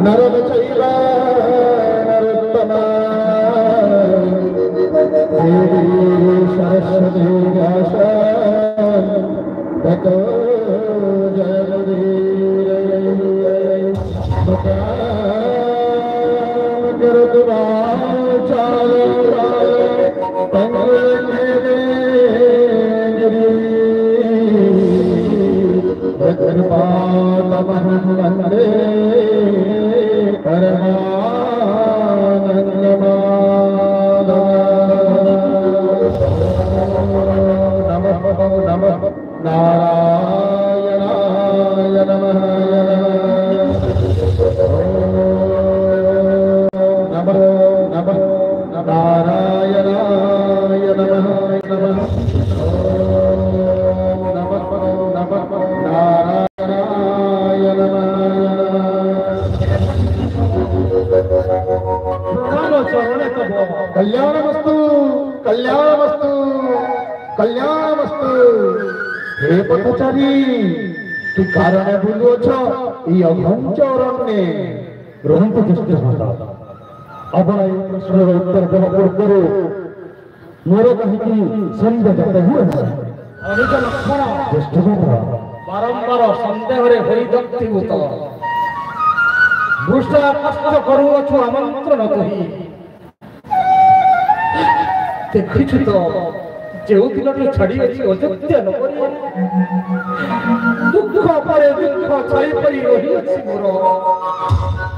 नरम चैव नरोत्तमा देवी सरस्वती व्यासा ततो वंदे नमः नारायणाय नमः नमः नमः नारायणाय नमः नमः नमः नमः नारायणाय नमः कल्याणमस्तु कल्याणमस्तु कल्याणमस्तु हे पथचारी कि कारण बुलुछ ई अघंच अरण्ये रहंतु दुष्ट होता आपण ए प्रश्नर उत्तर देवा पूर्व मोर कहीं संदेह जाता हुए अनुज लक्षण दुष्ट होता बारंबार संदेह रे होई दत्तीभूत भूषा कष्ट करूछु आमंत्रण कही देखिछु तो जो दिन छाड़ी अयोध्या नगरी दुख पर दुख छाई पड़ी रही अच्छी मोर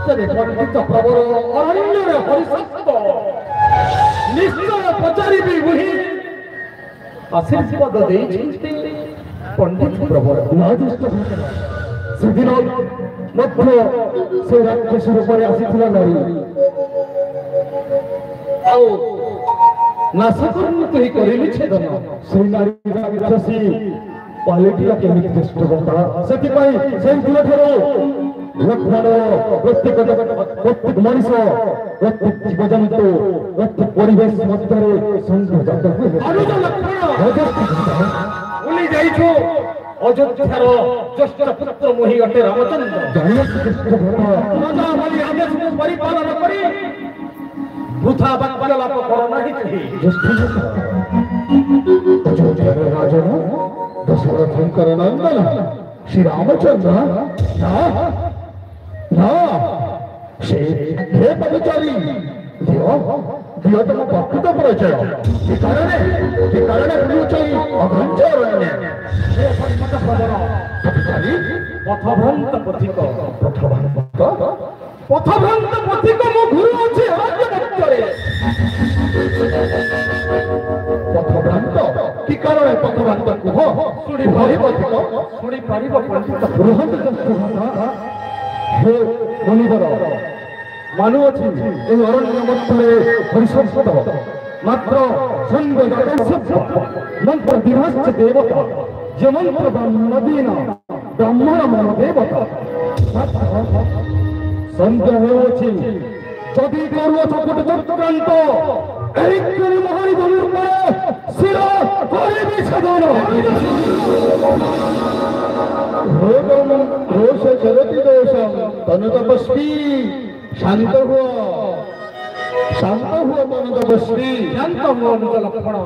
तेरे पंडित प्रवर अरण्य हरिशक्त निश्चय पचारि मुहि आशीर्वाद दे पंडित प्रवर सेदिन मध्य से राक्षस रूप आसीथिला नारी आओ नाशकर्म तो ही करेली छेदन से नारी राक्षसी पालिटिया केमिति दुष्ट होता सेति पई सेई दिल ठरो लक्षण प्रत्येक मनुष्य प्रत्येक जीवजंतु प्रत्येक परिवेश मध्य संघ जात हुए अनुज लक्षण उली जाइछो अयोध्यार ज्येष्ठ पुत्र मोहि अटे रामचंद्र जानिए दुष्ट होता राजा बलि आदेश को परिपालन करी वृथा वाक्यलाप कर नहीं अयोध्यार राजन दशरथंकर नंदन श्री रामचंद्र ना से हे पदचारी दियो दियो तुम प्रकृत परिचय के कारण बुलुचई अघंच अरण्य हे पद्मत प्रवर पदचारी पथभ्रंत पथिक पथभ्रंत पथिक मो गुरु अछि राज्य मध्यरे पथभ्रंत की कारण पथभ्रंत कुह सुनी भारी पथिक सुनी पारिब पंडित बृहत दस्ता हे मुनिवर मानु अछि ए अरण्य मध्यरे हरिशक्त मात्र संग मंत्र विभस्त देवता जे मंत्र ब्रह्मदीन ब्राह्मण मन देवता संदेह अछि जदि करू चकुट चक्रांत एक महारी धनुर पर शिर करिबि छदन रोष जरति दोषम तनु तपस्वी शांत हुआ तनु तपस्वी शांत हुआ अनुज लक्षण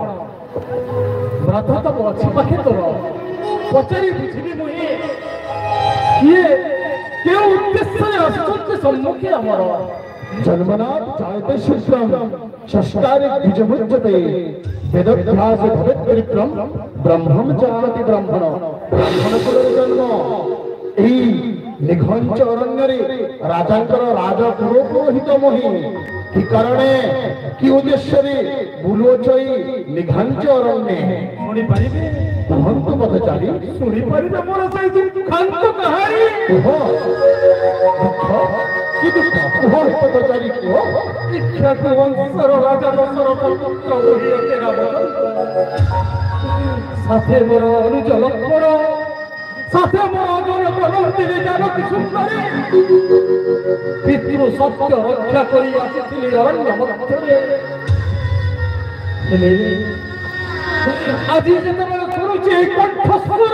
व्रत तब अच्छी पाखे तोर पचारि बुझिबि मुहि किए क्यों उद्देश्य अस्तुत सम्मुखे अमर जन्मनात् जायते शुक्रम षष्ठारि बीजमुच्यते वेदभ्यास भवेत् परिक्रम ब्रह्मं जानाति ब्राह्मण ब्राह्मण कुलर जन्म एही निघंच अरण्य राजांकर राज पुरोहित मोहि कि कारणे कि उद्देश्य बुलुचई निघंच अरण्य सुनी पारिबे कहंतु पथचारी सुनी पारिबे मोर सहित दुखांत कहानी ओहो दुख कि दुख ओहो पथचारी को इच्छाक वंशर राजा दशरथ पुत्र मोहि अटे रामचंद्र साथे मोर अनुज लक्षण साथे मोर अजर प्रवर्तिनी जानकी सुंदरी पितृ सत्य रक्षा करी आसिथिली अरण्य मध्यरे আজি যেତେବେଳେ শুনুছি কণ্ঠস্বর